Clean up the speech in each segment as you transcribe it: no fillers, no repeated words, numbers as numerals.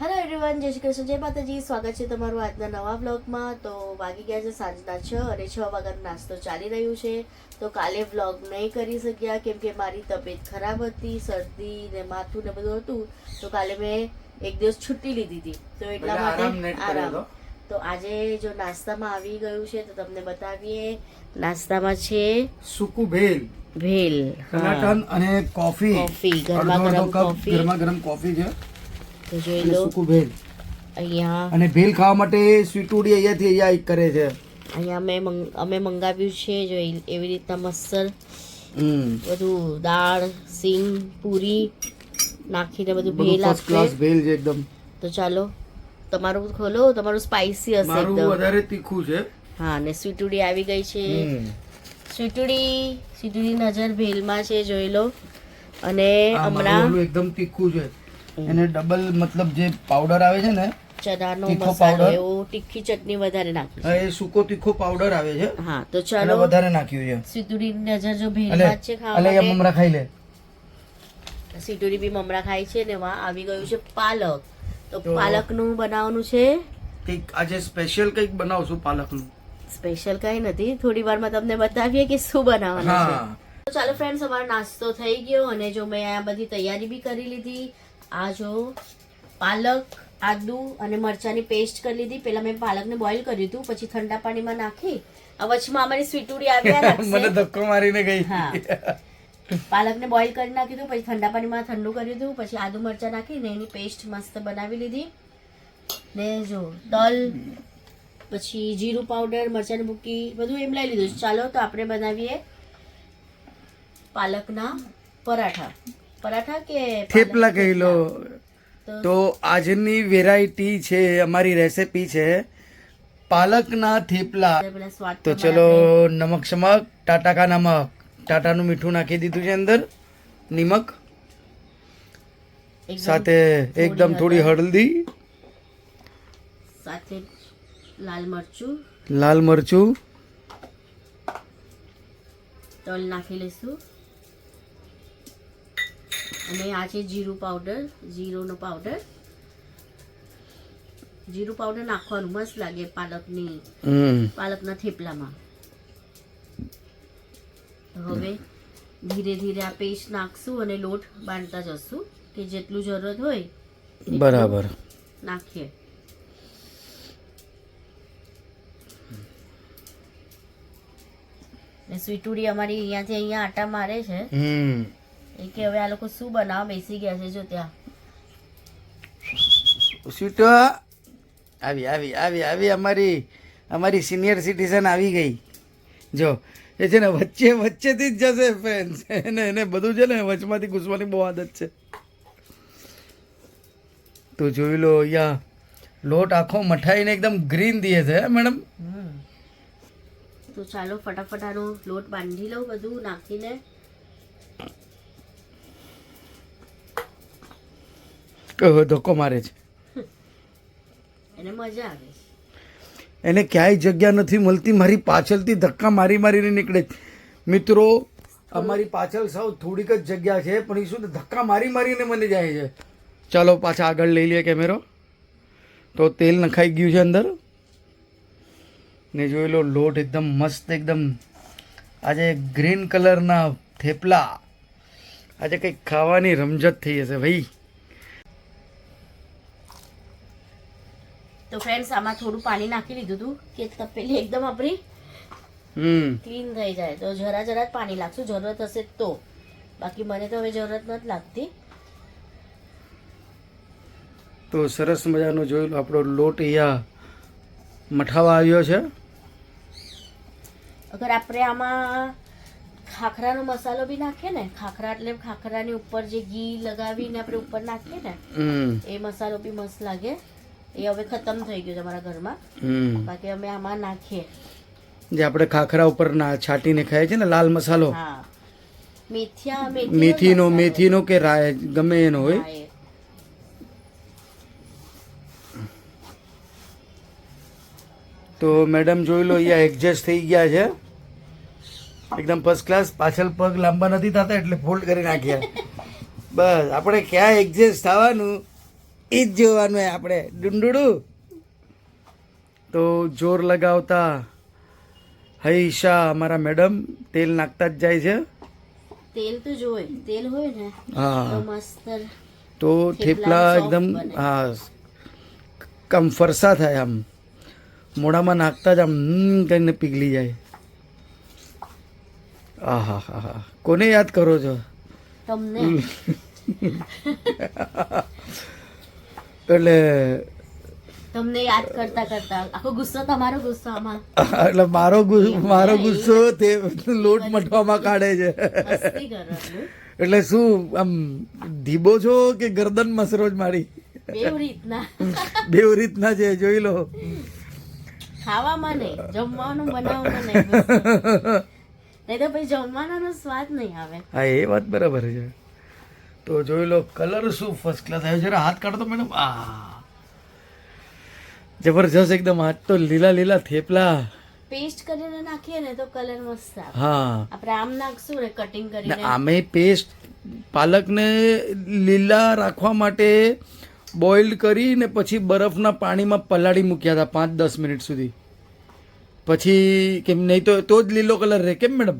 Hello everyone, જય શ્રી કૃષ્ણ, જય માતાજી. સ્વાગત છે તમારું આજના નવા વ્લોગમાં. તો વાગી ગયા છે સાંજના 6 અને 6 વાગ્યાનો નાસ્તો ચાલી રહ્યું છે. તો કાલે વ્લોગ નહીં કરી શક્યા કેમ કે મારી તબિયત ખરાબ હતી, શરદી ને માથું ને બધું હતું. તો કાલે મેં એક દિવસ છુટ્ટી લીધી હતી, તો એટલા માટે આરામ. તો આજે જો નાસ્તામાં આવી ગયું છે તો તમને બતાવીએ. નાસ્તામાં છે સૂકું ભેલ, ભેલ, કલાકંદ અને કોફી. ગરમા ગરમ કોફી છે. તો જોઈ લો સૂકું ભેલ અહીંયા. અને ભેલ ખાવા માટે સ્વીટુડી અહીંયાથી અહીંયા એક કરે છે. અહીંયા અમે મંગાવ્યું છે જો એવી રીતના મસ્ત બધું દાળ, સિંગ, પૂરી નાખીને બધું ભેલ ફર્સ્ટ ક્લાસ આપે. ભેલ છે એકદમ. તો ચાલો તમારું ખોલો, તમારું સ્પાઈસી હશે મારું એકદમ. વધારે તીખું છે. હા, ને સ્વીટુડી આવી ગઈ છે. સ્વીટુડી નજર ભેલમાં છે, જોઈ લો. અને હમણાં એકદમ તીખું છે. એને ડબલ મતલબ જે પાવડર આવે છે ને ચણાનો તીખો મસાલો પાવડર, એવો તીખી ચટણી વધારે નાખી છે. એ સૂકો તીખો પાવડર આવે છે. હા, તો એને ચાલો વધારે નાખ્યું છે. સ્વીટુડી નજર જો ભેલમાં જ છે ખાવા અલે માટે. મમરા ખાઈ લે. સિટોરી બી મમરા ખાય છે ને એમાં આવી ગયું છે પાલક. તો પાલકનું બનાવવાનું છે. કંઈક આજે સ્પેશિયલ કંઈક બનાવશું પાલકનું. સ્પેશિયલ કઈ નથી, થોડી વારમાં તમને બતાવીએ કે શું બનાવવાનું છે. હા, તો ચાલો ફ્રેન્ડ્સ, અમારો નાસ્તો થઈ ગયો અને જો મેં આ બધી તૈયારી બી કરી લીધી. આ જો પાલક, આદુ અને મરચાની પેસ્ટ કરી લીધી. પહેલા મેં પાલકને બોઇલ કર્યું હતું, પછી ઠંડા પાણીમાં નાખી. આ વચમાં અમારી સ્વીટુડી આવ્યા મને રાખશે. ધક્કો મારીને ગઈ. હા, પાલકને બોઇલ કરી નાખ્યું હતું, પછી ઠંડા પાણીમાં ઠંડુ કર્યું હતું, પછી આદુ મરચા નાખીને એની પેસ્ટ મસ્ત બનાવી લીધી. ને જો તલ, પછી જીરું પાવડર, મરચાની ભૂકી બધું એમ લઈ લીધું. ચાલો તો આપણે બનાવીએ પાલકના પરાઠા. પરાઠા કે થેપલા કહી લો. તો તો આજની વેરાયટી છે, અમારી રેસિપી છે પાલકના થેપલા. પેલા સ્વાદ તો ચલો, નમક શમક, ટાટા કા નમક, ટાટાનું મીઠું નાખી દીધું છે અંદર, નિમક સાથે એકદમ થોડી હળદી, સાથે લાલ મરચું, લાલ મરચું, તલ નાખી લઈશું. અને આ છે જીરું પાવડર, જીરુંનો પાવડર. જીરું પાવડર નાખવાનું મસ્ત લાગે પાલકના થેપલામાં. હવે ધીરે ધીરે આ પેસ્ટ નાખશું અને લોટ બાંધતા જશું કે જેટલું જરૂરત હોય એટલું બરાબર નાખીએ. ને સ્વીટુડી અમારી અહીંયાથી અહીંયા આટા મારે છે. એ કે હવે આ લોકો શું બનાવવા બેસી ગયા છે. જો ત્યાં સ્વીટો આવી આવી આવી આવી અમારી સિનિયર સિટીઝન આવી ગઈ. જો એ છે ને વચ્ચેથી જ જશે ફ્રેન્ડ્સ. એને બધું છે ને વચમાંથી ઘૂસવાની બહુ આદત છે. તો જોઈ લો, અહીંયા લોટ આખો મઠાઈને એકદમ ગ્રીન દીએ છે મેડમ. તો ચાલો ફટાફટ આનો લોટ બાંધી લઉં બધું નાખીને. ધક્કો મારે છે, એને મજા આવે છે. એને ક્યાંય જગ્યા નથી મળતી. મારી પાછળથી ધક્કા મારીને નીકળે છે. મિત્રો, અમારી પાછળ સાવ થોડીક જ જગ્યા છે, પણ એ શું ધક્કા મારીને મને જાય છે. ચાલો પાછા આગળ લઈ લઈએ કેમેરો. તો તેલ નખાઈ ગયું છે અંદર ને જોઈ લો, લોટ એકદમ મસ્ત, એકદમ આજે ગ્રીન કલરના થેપલા. આજે કંઈક ખાવાની રમઝટ થઈ હશે ભાઈ. તો ફ્રેન્ડ્સ, આમાં થોડું પાણી નાખી લીધું હતું કે તપેલી એકદમ આપણી ક્લીન થઈ જાય. તો જરા જ પાણી લાગશું, જરૂરત હશે તો. બાકી મને તો હવે જરૂરત નથી લાગતી. તો સરસ મજાનો જોઈ લો, આપણો લોટ અહીંયા મઠાવા આવ્યો છે. અગર આપણે આમાં ખાખરાનો મસાલો બી નાખીએ ને, ખાખરા એટલે ખાખરાની ઉપર જે ઘી લગાવીને આપણે ઉપર નાખીએ ને, એ મસાલો બી મસ્ત લાગે. એ હવે ખતમ થઈ ગયું છે અમારા ઘરમાં. બાકી અમે આમાં નાખીએ જે આપણે ખાખરા ઉપર છાંટીને ખાઈએ છે ને, લાલ મસાલો. હા, મેથીનો કે રાય ગમે એનો હોય. તો મેડમ જોઈ લો, અહીંયા એડજસ્ટ થઈ ગયા છે એકદમ ફર્સ્ટ ક્લાસ. પાછળ પગ લાંબા નથી થતા એટલે ફોલ્ડ કરી નાખ્યા. બસ આપણે ક્યાં એડજસ્ટ થવાનું એ જ જોવાનું હોય આપણે ડુંડુડું. તો જોર લગાવતા હૈશા અમારા મેડમ તેલ નાખતા જ જાય છે. તેલ તો જોવે, તેલ હોય ને હા. તો મસ્ત તો થેપલા soft એકદમ બને. કમ ફરસા થાય, આમ મોઢામાં નાખતા જ આમ કરીને પીગળી જાય. આહા હા હા. કોને યાદ કરો છો? તમને એટલે તમને યાદ કરતા કરતા આખો ગુસ્સો તમારો ગુસ્સો આમાં એટલે મારો ગુસ્સો તે લોટ મઠવામાં કાઢે છે. મસ્તી કરવાનું એટલે શું આમ ધીબો છો કે ગરદન મસરોજ મારી? બેવ રીતના બેવ રીતના છે, જોઈ લો. ખાવામાં નહીં, જમવાનું બનાવવામાં નહીં ગુસ્સો. નહીં તો પછી જમવાનો સ્વાદ નહીં આવે. હા એ વાત બરાબર છે. તો જોઈ લો કલર શું ફર્સ્ટ ક્લાસ આવ્યો. જરા હાથ કાઢો તો મેડમ. જબરજસ્ત એકદમ. હાથ તો લીલા લીલા થેપલા. પેસ્ટ કરીને નાખીએ ને તો કલર મસ્ત આવે. હા, આપણે આમ નાખશું ને કટિંગ ને કરીને આમે પેસ્ટ પાલકને લીલા રાખવા માટે બોઇલ કરી ને પછી બરફના પાણીમાં પલાળી મૂક્યા હતા 5-10 મિનિટ સુધી. પછી કેમ નહીં તો જ લીલો કલર રહે કેમ મેડમ?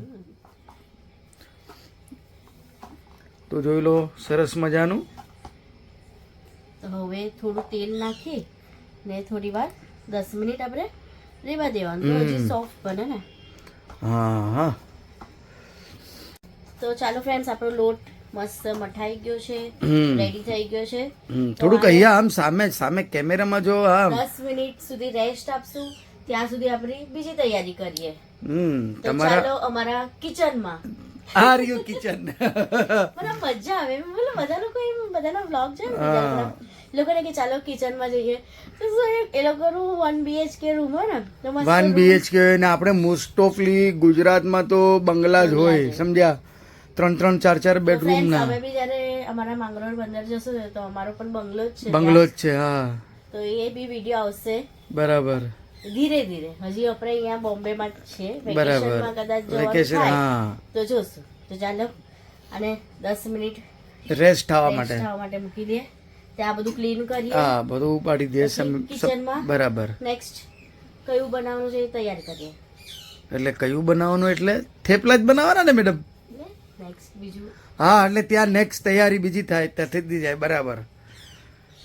તો જોઈ લો સરસ મજાનું. તો હવે થોડું તેલ નાખી ને થોડી વાર 10 મિનિટ આપણે રેવા દેવાનું તો હજી સોફ્ટ બને ને. હા હા. તો ચાલો ફ્રેન્ડ્સ, આપણો લોટ મસ્ત મઠાઈ ગયો છે, રેડી થઈ ગયો છે. થોડુંક અહીંયા આમ સામે સામે કેમેરામાં જો. આમ 10 મિનિટ સુધી રેસ્ટ આપશું, ત્યાં સુધી આપણી બીજી તૈયારી કરીએ. તો તમારા ચાલો અમારા કિચનમાં. આ રહ્યું કિચન. મને મજા આવે, મતલબ બધા લોકો બધાના વ્લોગ છે ને બીજા લોકોને કે ચાલો કિચનમાં જઈએ, તો એ લોકોનું 1 BHK રૂમ હોય ને તો મસ્ત 1 BHK ને આપણે મોસ્ટ ઓફલી ગુજરાતમાં તો બંગલા જ હોય, સમજ્યા? 3-3, 4-4 બેડરૂમ friends, ના અમે બી જ્યારે અમારા માંગરોળ બંદર જશું ને તો અમારો પણ બંગલો જ છે બંગલો જ છે. હા તો એ બી વિડીયો આવશે બરાબર ધીરે ધીરે. હજી આપણે અહીંયા બોમ્બેમાં જ છે, બરાબર. વેકેશનમાં કદાચ જવાનું વેકેશન થાય હા તો જોશું. તો ચાલો અને 10 મિનિટ રેસ્ટ થવા rest માટે. થવા માટે મૂકી દઈએ. ત્યાં બધું ક્લીન કરીએ. હા બધું ઉપાડી દે. કિચનમાં બરાબર. નેક્સ્ટ કયું બનાવવાનું છે એ તૈયાર કરીએ. એટલે કયું બનાવવાનું? એટલે થેપલા જ બનાવવાના ને મેડમ? નેક્સ્ટ બીજું હા, એટલે ત્યાં નેક્સ્ટ તૈયારી બીજી થાય ત્યાંથી જાય. બરાબર.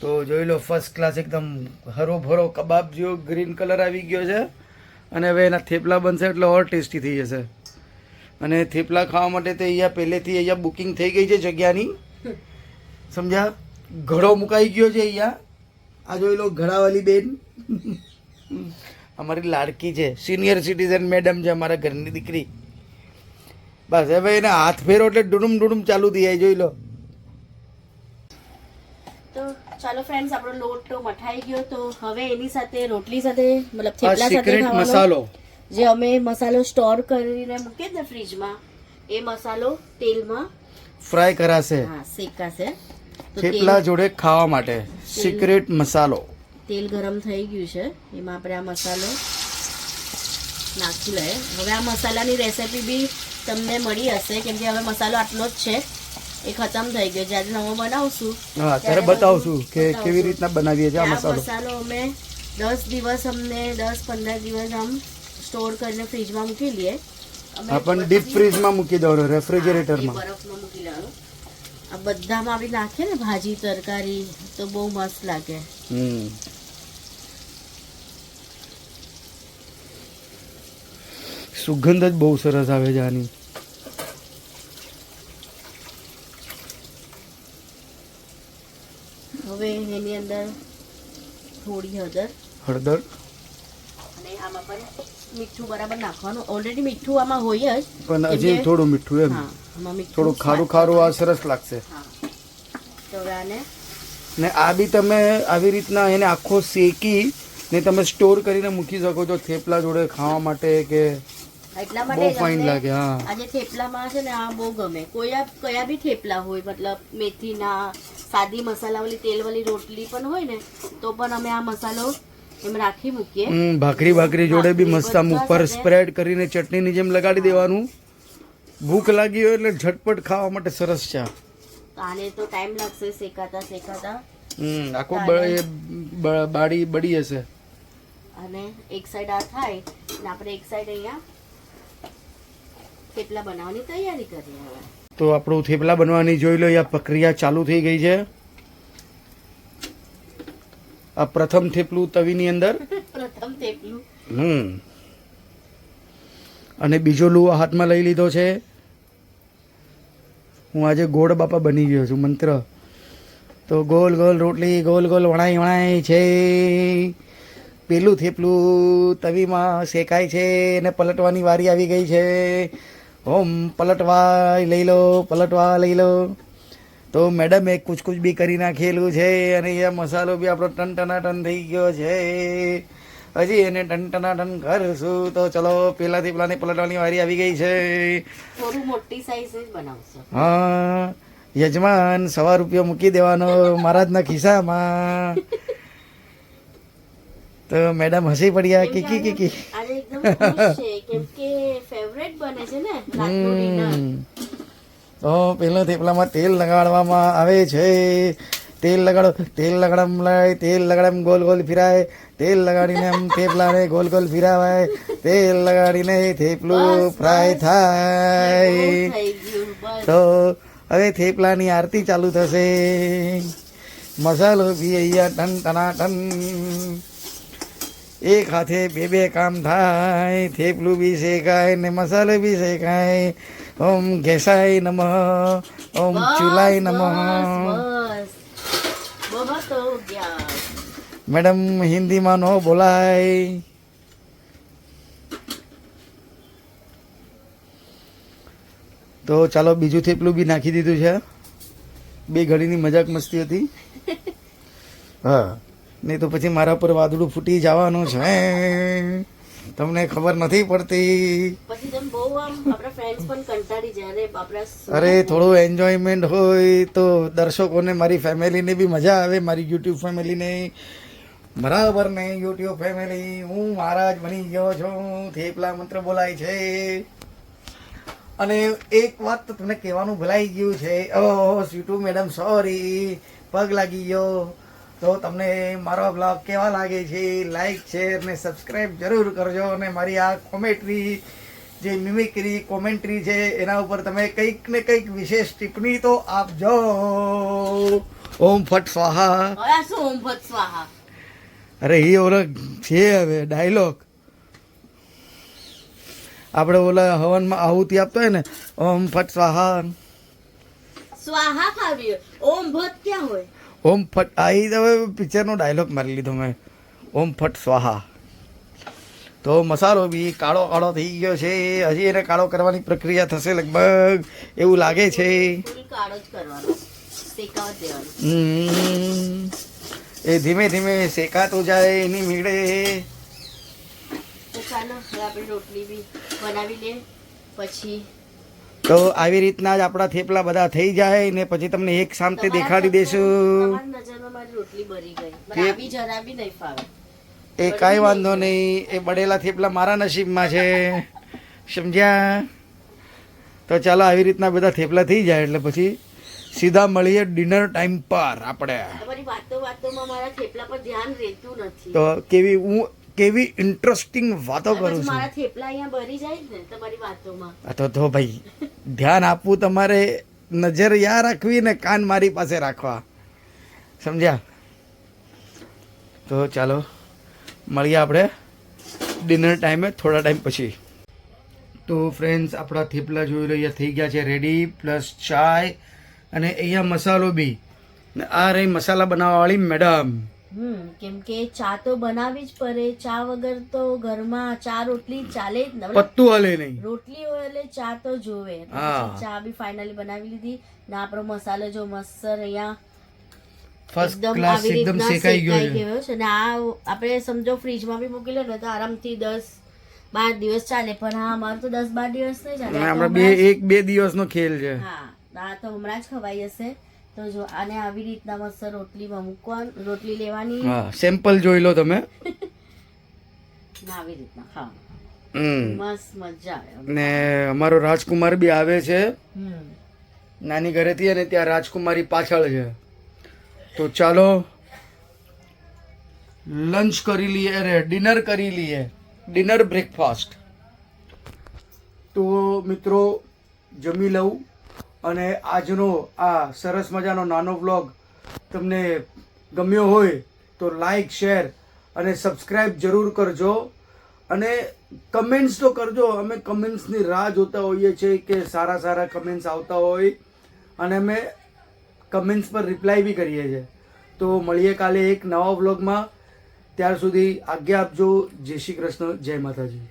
તો જોઈ લો ફર્સ્ટ ક્લાસ એકદમ હરો ભરો કબાબ જેવો ગ્રીન કલર આવી ગયો છે. અને હવે એના થેપલા બનશે એટલે ઓર ટેસ્ટી થઈ જશે. અને થેપલા ખાવા માટે તો અહીંયા પહેલેથી અહીંયા બુકિંગ થઈ ગઈ છે જગ્યાની, સમજ્યા? ઘડો મુકાઈ ગયો છે અહીંયા. આ જોઈ લો ઘડાવાળી બેન અમારી લાડકી છે, સિનિયર સિટીઝન મેડમ છે, અમારા ઘરની દીકરી. બસ હવે એને હાથ ફેરો એટલે ડુડુમ ડુડુમ ચાલુ થઈ જાય. જોઈ લો. તો ચાલો ફ્રેન્ડ્સ, આપણો લોટ તો મઠાઈ ગયો. તો હવે એની સાથે રોટલી સાથે મતલબ આ થેપલા સાથે સિક્રેટ ખાવાનો મસાલો. જે અમે મસાલો સ્ટોર કરીને મૂકીએ ને ફ્રીજમાં, એ મસાલો તેલમાં ફ્રાય કરાશે શેકાશે. તો થેપલા જોડે ખાવા માટે સિક્રેટ મસાલો. તેલ ગરમ થઈ ગયું છે, એમાં આપણે આ મસાલો નાખી લઈએ. હવે આ મસાલાની રેસીપી બી તમને મળી હશે, કેમ કે હવે મસાલો આટલો જ છે, એ ખતમ થઈ ગયો. જ્યારે નવો બનાવશું હા ત્યારે બતાવશું કે કેવી રીતના બનાવીએ છીએ આ મસાલો. મસાલો અમે 10 દિવસ અમને 10-15 દિવસ આમ સ્ટોર કરીને ફ્રીજમાં મૂકી લઈએ. હા પણ ડીપ ફ્રીઝમાં મૂકી દો, રેફ્રિજરેટરમાં. બરફમાં મૂકી લેવાનું. આ બધામાં બી નાખીએ ને ભાજી તરકારી તો બહુ મસ્ત લાગે. સુગંધ જ બહુ સરસ આવે છે આની. હવે એની અંદર થોડી હળદર હળદર અને આમાં પણ મીઠું બરાબર નાખવાનું. ઓલરેડી મીઠું આમાં હોય જ, પણ હજી થોડું મીઠું એમ. હા આમાં મીઠું થોડું ખારું ખારું આ સરસ લાગશે. હા. તો હવે આને ને આ બી તમે આવી રીતના એને આખો શેકી ને તમે સ્ટોર કરીને મૂકી શકો છો થેપલા જોડે ખાવા માટે, કે એટલા બહુ માટે ફાઇન લાગે. હા આજે થેપલામાં છે ને આ બહુ ગમે. કયા બી થેપલા હોય, મતલબ મેથીના સાદી મસાલાવાળી તેલવાળી રોટલી પણ હોય ને તો પણ અમે આ મસાલો એમ રાખી મૂકીએ. ભાખરી જોડે બી મસ્ત આમ ઉપર સ્પ્રેડ કરીને ચટણીની જેમ લગાડી દેવાનું. ભૂખ લાગી હોય એટલે ઝટપટ ખાવા માટે સરસ છે. આને તો ટાઈમ લાગશે શેકાતા. આખું બાડી બળી હશે. અને એક સાઈડ આ થાય અને આપણે એક સાઈડ અહીંયા થેપલા બનાવવાની તૈયારી કરીએ હવે. તો આપણું થેપલા બનવાની જોઈ લો, આ પ્રક્રિયા ચાલુ થઈ ગઈ છે. આ પ્રથમ થેપલું તવીની અંદર, પ્રથમ થેપલું. અને બીજો લુઓ હાથમાં લઈ લીધો છે. હું આજે ગોળ બાપા બની ગયો છું. મંત્ર તો ગોલ ગોલ રોટલી ગોલ ગોલ વણાય છે. પેલું થેપલું તવીમાં શેકાય છે ને પલટવાની વારી આવી ગઈ છે. ઓમ પલટવા લઈ લો, પલટવા લઈ લો. તો મેડમે કુછ કુછ બી કરી નાખેલું છે અને એ મસાલો બી આપણો ટન થઈ ગયો છે. હજી એને ટન કરશું. તો ચલો પેલા થેપલાને પલટવાની વારી આવી ગઈ છે. થોડું મોટી સાઈઝ જ બનાવશો. હા યજમાન, ₹100 મૂકી દેવાનો મહારાજના ખિસ્સામાં. તો મેડમ હસી પડ્યા કેમ કે કીકી. આજે એકદમ ખુશ છે કેમ કે ફેવરેટ બને છે ને રાતનું ડિનર. તો પેલા થેપલામાં તેલ લગાડવામાં આવે છે. તેલ લગાડો, તેલ લગાડમ તેલ લગાડમ ગોલ ગોલ ફિરાય. તેલ લગાડીને આમ થેપલાને ગોલ ગોલ ફિરાવાય. તેલ લગાડીને થેપલું ફ્રાય થાય. બહુ થઈ ગયું બસ. તો હવે થેપલાની આરતી ચાલુ થશે. મસાલો બી અહીંયા ટન. એક હાથે બે કામ થાય. થેપલું બી શેકાય ને મસાલો બી શેકાય. ઓમ ઘેસાય નમઃ, ઓમ ચૂલાય નમઃ. બસ બસ તો ગયા. મેડમ હિન્દીમાં નો બોલાય. તો ચાલો બીજું થેપલું બી નાખી દીધું છે. 2 ઘડીની મજાક મસ્તી હતી. હા, નહીં તો પછી મારા પર વાદળું ફૂટી જવાનું છે. તમને ખબર નથી પડતી. પછી તમે બહુ આમ આપણા ફ્રેન્ડ્સ પણ કંટાળી જાય. અરે બાપરા અરે થોડું એન્જોયમેન્ટ હોય તો દર્શકોને, મારી ફેમિલીને બી મજા આવે. મારી યુટ્યુબ ફેમિલીને બરાબર ને. યુટ્યુબ ફેમિલી, હું મહારાજ બની ગયો છું. થેપલા મંત્ર બોલાય છે. અને એક વાત તો તમને કહેવાનું ભૂલાઈ ગયું છે. ઓહ સ્વીટુ મેડમ, સોરી, પગ લાગી ગયો. તો તમને મારો બ્લોગ કેવા લાગે છે, લાઈક શેર ને સબસ્ક્રાઈબ જરૂર કરજો. અને મારી આ કોમેન્ટ્રી, જે મિમિક્રી કોમેન્ટ્રી છે, એના ઉપર તમે કંઈક ને કંઈક વિશેષ ટિપ્પણી તો આપજો. ઓમ ફટ સ્વાહા. હવે આ શું ઓમ ભટ સ્વાહા? અરે એ ઓલો છે હવે ડાયલોગ. આપણે ઓલા હવનમાં આહુતિ આપતો હોય ને, ઓમ ફટ સ્વાહા. સ્વાહા ખાવી હોય. ઓમ ભટ ક્યાં હોય? ઓમ ફટ, આ હવે પિક્ચરનો ડાયલોગ મારી લીધો મેં. ઓમ ફટ સ્વાહા. તો મસાલો બી કાળો કાળો થઈ ગયો છે. હજી એને કાળો કરવાની પ્રક્રિયા થશે લગભગ એવું લાગે છે. ફૂલ કાળો જ કરવાનો, શેકાવા જ દેવાનો. એ ધીમે ધીમે શેકાતું જાય એની મીડે. તો ચાલો હવે આપણે રોટલી બી બનાવી લે. પછી તો આવી રીતના જ આપણા થેપલા બધા થઈ જાય ને પછી તમને એક સામતે દેખાડી દેશું. તમારી નજરમાં મારી રોટલી બળી ગઈ. મને આવી જરા બી નહીં ફાવે. એ કાંઈ વાંધો નહીં. એ બળેલા થેપલા મારા નસીબમાં છે, સમજ્યા? તો ચાલો આવી રીતના બધા થેપલા થઈ જાય એટલે પછી સીધા મળીએ ડિનર ટાઈમ પર આપણે. તમારી વાતોમાં મારા થેપલા પર ધ્યાન રહેતું નથી. તો કેવી ઇન્ટરેસ્ટિંગ વાતો કરું છું. મારા થેપલા અહીંયા બળી જાય ને તમારી વાતોમાં. તો ભાઈ ધ્યાન આપવું તમારે. નજર યા રાખવી ને કાન મારી પાસે રાખવા, સમજ્યા? તો ચાલો મળીએ આપણે ડિનર ટાઈમે થોડા ટાઈમ પછી. તો ફ્રેન્ડ્સ, આપણા થેપલા જોઈ રહ્યા થઈ ગયા છે રેડી, પ્લસ ચાય અને અહીંયા મસાલો બી. ને આ રહી મસાલા બનાવવાવાળી મેડમ. કેમ કે ચા તો બનાવી જ પડે. ચા વગર તો ઘરમાં ચા રોટલી ચાલે જ ને. પત્તું હલે નહીં. રોટલી હોય એટલે ચા તો જોવે. હા. ચા બી ફાઇનલી બનાવી લીધી ને આપણો મસાલો જો મસ્ત અહીંયા ફર્સ્ટ એકદમ ક્લાસ આવી એકદમ રીતના શેકાઈ ગયો છે. છે ને આ આપણે સમજો ફ્રીજમાં બી મૂકી લે ને તો આરામથી 10-12 દિવસ ચાલે. પણ હા, અમારું તો 10-12 દિવસ નહીં ચાલે. આ તો આપણે 1-2 દિવસનો ખેલ છે. હા, આ તો હમણાં જ ખવાઈ જશે. તો જો આને આવી રીતના મસ્ત રોટલીમાં મૂકવાનું, રોટલી લેવાની. હા, સેમ્પલ જોઈ લો તમે. આવી રીતના ખાવ, હમ. મસ્ત મજા આવે. ને અમારો રાજકુમાર બી આવે છે હમ. નાની ઘરેથી, અને ત્યાં રાજકુમારી પાછળ છે. તો ચાલો લંચ કરી લઈએ, અરે ડિનર કરી લઈએ, ડિનર બ્રેકફાસ્ટ. તો મિત્રો જમી લઉં, અને આજનો આ સરસ મજાનો નાનો વ્લોગ તમને ગમ્યો હોય તો લાઈક, શેર અને સબસ્ક્રાઈબ જરૂર કરજો, અને કમેન્ટ્સ તો કરજો. અમે કમેન્ટ્સની રાહ જોતા હોઈએ છીએ કે સારા સારા કમેન્ટ્સ આવતા હોય, અને અમે કમેન્ટ્સ પર રિપ્લાય બી કરીએ છીએ. તો મળીએ કાલે એક નવા વ્લોગમાં. ત્યાર સુધી આજ્ઞા આપજો. જય શ્રી કૃષ્ણ, જય માતાજી.